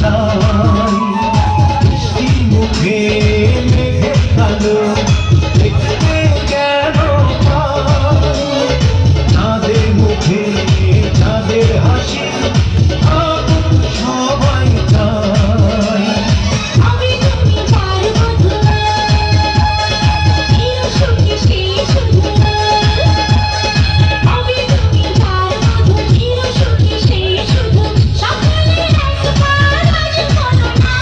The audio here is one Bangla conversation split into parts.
চাই বৃষ্টি মুখে মেঘে কালো দেখতে কেন পাই চাঁদের মুখে চাঁদের হাসি আগুন সবাই চাই আমি তুমি তার বধূ এই সুখী সেই শুধু আমি তুমি তার বধূ এই সুখী সেই শুধু সকলে একবার আজ বলো না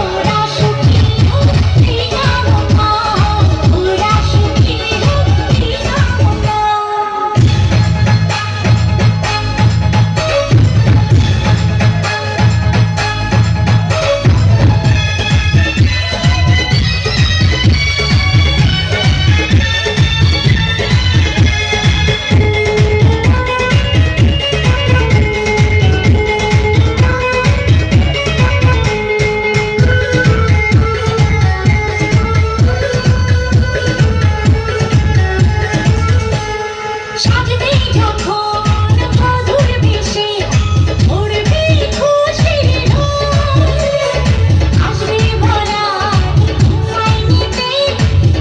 ওরা সুখী হোক এই কামনা ওরা সুখী হোক এই কামনা সাজবে যখন মধুর বেশে উড়বে খুশির ঢোল আসবে বরাত তোমায় নিতে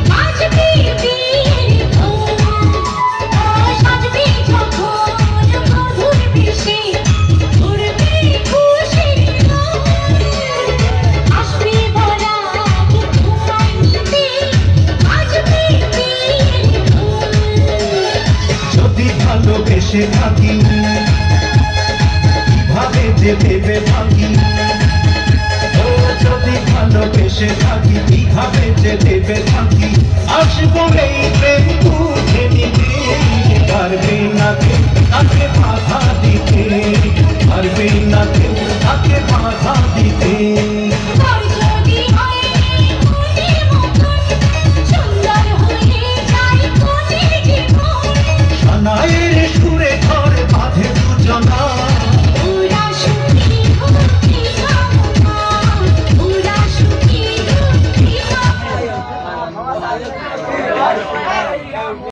বাজবে বিয়ের ঢোল সাজবে যখন মধুর বেশে উড়বে খুশির ঢোল আসবে বরাত তোমায় নিতে বাজবে বিয়ের ঢোল যদি ভালোবেসে থাকি কিভাবে যে ভেবে থাকি ও যদি ভালোবেসে থাকি কিভাবে যে ভেবে থাকি আসবো এই প্রেম বুঝে নিতে পারবে না কে